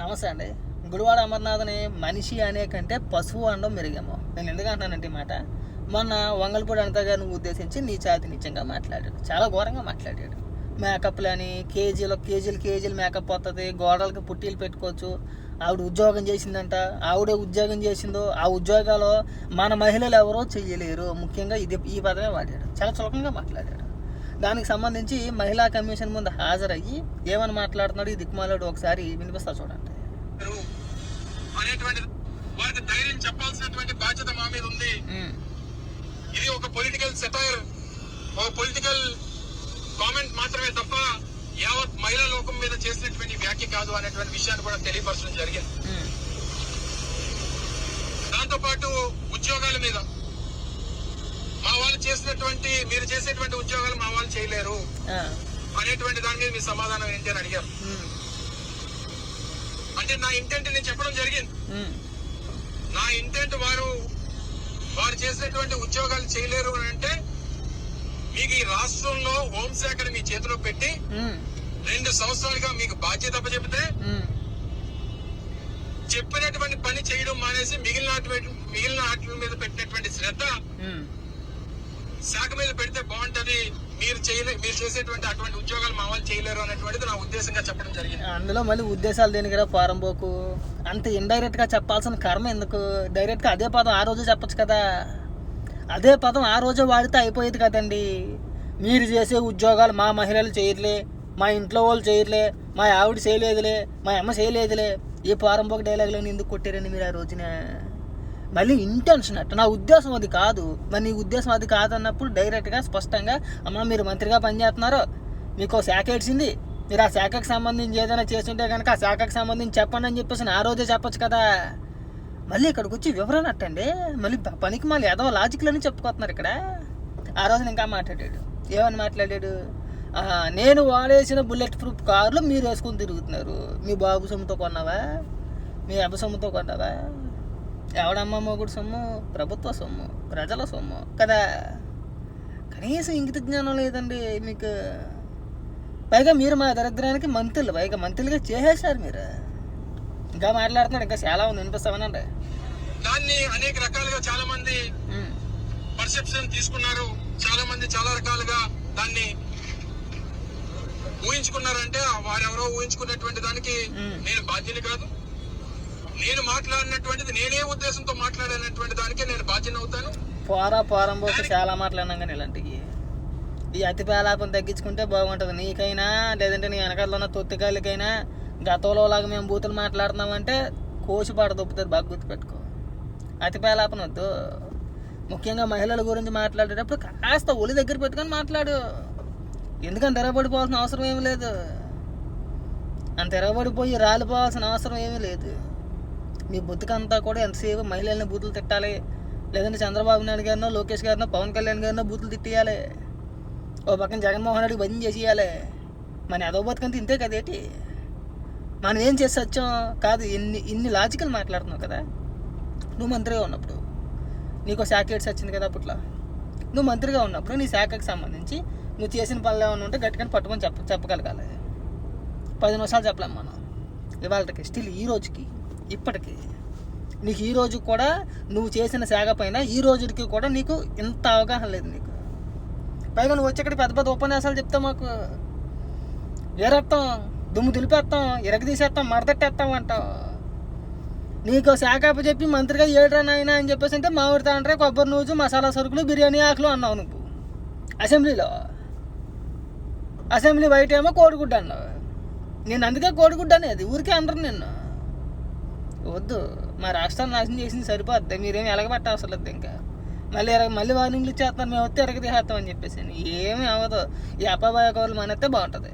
నమస్తే అండి. గుడివాడ అమర్నాథ్ని మనిషి అనే కంటే పశువు అనడం మెరుగేమో. నేను ఎందుకు అంటున్నానంటే ఈ మాట, మొన్న వంగలపూడి అనిత గారిని ఉద్దేశించి నీచాతి నిత్యంగా మాట్లాడాడు. చాలా ఘోరంగా మాట్లాడాడు. మేకప్లని కేజీలు మేకప్ వస్తుంది, గోడలకి పుట్టీలు పెట్టుకోవచ్చు, ఆవిడ ఉద్యోగం చేసిందంట, ఆవిడే ఉద్యోగం చేసిందో ఆ ఉద్యోగాలు మన మహిళలు ఎవరో చెయ్యలేరు, ముఖ్యంగా ఈ పదమే వాడాడు. చాలా చులకంగా మాట్లాడాడు. దానికి సంబంధించి మహిళా కమిషన్ ముందు హాజరయ్యి ఏమని మాట్లాడుతున్నాడు ఈ దిక్కుమాలాడు ఒకసారి వినిపిస్తా చూడండి. వారికి ధైర్యం చెప్పాల్సినటువంటి బాధ్యత మా మీద ఉంది. ఇది ఒక పొలిటికల్ సెటైర్, ఒక పొలిటికల్ కామెంట్ మాత్రమే తప్ప యావత్ మహిళా లోకం మీద చేసినటువంటి వ్యాఖ్య కాదు అనేటువంటి విషయాన్ని కూడా తెలియపరచడం జరిగింది. దాంతో పాటు ఉద్యోగాల మీద మా వాళ్ళు చేసినటువంటి, మీరు చేసేటువంటి ఉద్యోగాలు మా వాళ్ళు చేయలేరు అనేటువంటి దాని మీద మీ సమాధానం ఏంటి అని అడిగారు. అంటే నా ఇంటెంట్ నేను చెప్పడం జరిగింది. నా ఇంటెంట్ వారు చేసినటువంటి ఉద్యోగాలు చేయలేరు అని అంటే, మీకు ఈ రాష్ట్రంలో హోంశాఖని మీ చేతిలో పెట్టి 2 సంవత్సరాలుగా మీకు బాధ్యత అప్పచెబితే చెప్పినటువంటి పని చేయడం మానేసి మిగిలిన వాటి మీద పెట్టినటువంటి శ్రద్ధ శాఖ మీద పెడితే బాగుంటది. మీరు చేసేటువంటి అటువంటి ఉద్యోగాలు మా వాళ్ళు చేయలేరు అనేటువంటిది నా ఉద్దేశంగా చెప్పడం జరిగింది. అందులో మళ్ళీ ఉద్దేశాలు దేనికిరా పారంపోకు, అంత ఇండైరెక్ట్ గా చెప్పాల్సిన కర్మ ఎందుకు? డైరెక్ట్ గా అదే పదం ఆ రోజే చెప్పచ్చు కదా. అదే పదం ఆ రోజే వాడితే అయిపోయేది కదండి. మీరు చేసే ఉద్యోగాలు మా మహిళలు చేయట్లే, మా ఇంట్లో వాళ్ళు చేయట్లే, మా ఆవిడ చేయలేదులే, మా అమ్మ చేయలేదులే, ఈ పారంపోక డైలాగులను ఎందుకు కొట్టారండి మీరు ఆ రోజున? మళ్ళీ ఇంటెన్షన్ అట్ట, నా ఉద్దేశం అది కాదు. మరి నీ ఉద్దేశం అది కాదన్నప్పుడు డైరెక్ట్గా స్పష్టంగా, అమ్మ మీరు మంత్రిగా పనిచేస్తున్నారు, మీకు శాఖ ఇచ్చింది, మీరు ఆ శాఖకు సంబంధించి ఏదైనా చేస్తుంటే కనుక ఆ శాఖకు సంబంధించి చెప్పండి అని చెప్పేసి ఆ రోజే చెప్పొచ్చు కదా. మళ్ళీ ఇక్కడికి వచ్చి వివరణ అట్టండి, మళ్ళీ పనికి మళ్ళీ ఏదో లాజిక్లని చెప్పుకోతున్నారు ఇక్కడ. ఆ రోజున ఇంకా మాట్లాడాడు. ఏమని మాట్లాడాడు? నేను వాడేసిన బుల్లెట్ ప్రూఫ్ కార్లు మీరు వేసుకొని తిరుగుతున్నారు. మీ బాబు సొమ్ముతో కొన్నావా? మీ అబ్బ సొమ్ముతో కొన్నావా? ఎవడమ్మ మొగుడు సొమ్ము? ప్రభుత్వ సొమ్ము, ప్రజల సొమ్ము కదా. కనీసం ఇంగిత జ్ఞానం లేదండి మీకు. పైగా మీరు మా దరిద్రానికి మంత్రులు, పైగా మంత్రులుగా చేసేశారు మీరు. ఇంకా మాట్లాడుతున్నాడు, ఇంకా చాలా ఉంది, వినిపిస్తామనండి. దాన్ని అనేక రకాలుగా చాలా మంది పర్సెప్షన్ తీసుకున్నారు. చాలా మంది చాలా రకాలుగా దాన్ని ఊహించుకున్నారంటే వారెవరో ఊహించుకున్నటువంటి దానికి నేను బాధ్యుని కాదు. నేను మాట్లాడినటువంటిది నేనే ఉద్దేశంతో మాట్లాడినటువంటి దానికే నేను బాధ్యత అవుతాను. పోరంబోకి చాలా మాట్లాడినాం కానీ ఇలాంటివి ఈ అతి పేలాపం తగ్గించుకుంటే బాగుంటుంది. నీకైనా లేదంటే నీ వెనకాల ఉన్న తొత్తికాయలకైనా గతంలో లాగా మేము బూతులు మాట్లాడుతున్నామంటే కోసిపాట దొప్పుతుంది. బాగా గుర్తుపెట్టుకో. అతి పేలాపన వద్దు. ముఖ్యంగా మహిళల గురించి మాట్లాడేటప్పుడు కాస్త ఒలి దగ్గర పెట్టుకొని మాట్లాడు. ఎందుకంటే తెరబడిపోవాల్సిన అవసరం ఏమీ లేదు. అంత తెరబడిపోయి రాలిపోవాల్సిన అవసరం ఏమీ లేదు. మీ బుద్ధికంతా కూడా ఎంతసేపు మహిళల్ని బూతులు తిట్టాలి, లేదంటే చంద్రబాబు నాయుడు గారినో, లోకేష్ గారినో, పవన్ కళ్యాణ్ గారినో బూతులు తిట్టేయాలి, ఓ పక్కన జగన్మోహన్ రెడ్డికి బంద్ చేసేయాలి. మన ఎదో బతుకంతా ఇంతే కదేటి. మనం ఏం చేసి వచ్చాం కాదు. ఇన్ని లాజికల్ మాట్లాడుతున్నావు కదా. నువ్వు మంత్రిగా ఉన్నప్పుడు నీకు శాఖ ఏడ్స్ వచ్చింది కదా. అప్పట్లో నువ్వు మంత్రిగా ఉన్నప్పుడు నీ శాఖకు సంబంధించి నువ్వు చేసిన పనులు ఏమైనా ఉంటే గట్టిగా పట్టుకొని చెప్పగలగాలి. 10 నిమిషాలు చెప్పలేం మనం ఇవాళకి. స్టిల్ ఈ రోజుకి ఇప్పటికీ నీకు ఈ రోజు కూడా నువ్వు చేసిన శాఖ పైన ఈ రోజుకి కూడా నీకు ఇంత అవగాహన లేదు నీకు. పైగా నువ్వు వచ్చి ఇక్కడ పెద్ద ఉపన్యాసాలు చెప్తావు మాకు. ఏరేస్తాం, దుమ్ము దులిపేస్తాం, తీసేస్తాం, మడతట్టేస్తాం అంటావు. నీకు శాఖ చెప్పి మంత్రిగా 7 నాయన అని చెప్పేసి అంటే మామిడి తాండ్రే, కొబ్బరి నూజు, మసాలా సరుకులు, బిర్యానీ ఆకులు అన్నావు నువ్వు అసెంబ్లీలో. అసెంబ్లీ బయట ఏమో కోడిగుడ్డ అన్నావు. నేను అందుకే కోడిగుడ్డ అనేది, ఊరికే అనరు నిన్ను. వద్దు, మా రాష్ట్రాన్ని నాశనం చేసింది సరిపోద్ది. మీరేమి ఎలగబట్ట అవసరం లేదు. ఇంకా మళ్ళీ వార్నింగ్లు ఇచ్చేస్తాను, మేము వస్తే తీసేస్తామని చెప్పేసి. ఏమీ అవ్వదు. ఈ అబ్బాయి కోళ్ళు మానేస్తే బాగుంటుంది.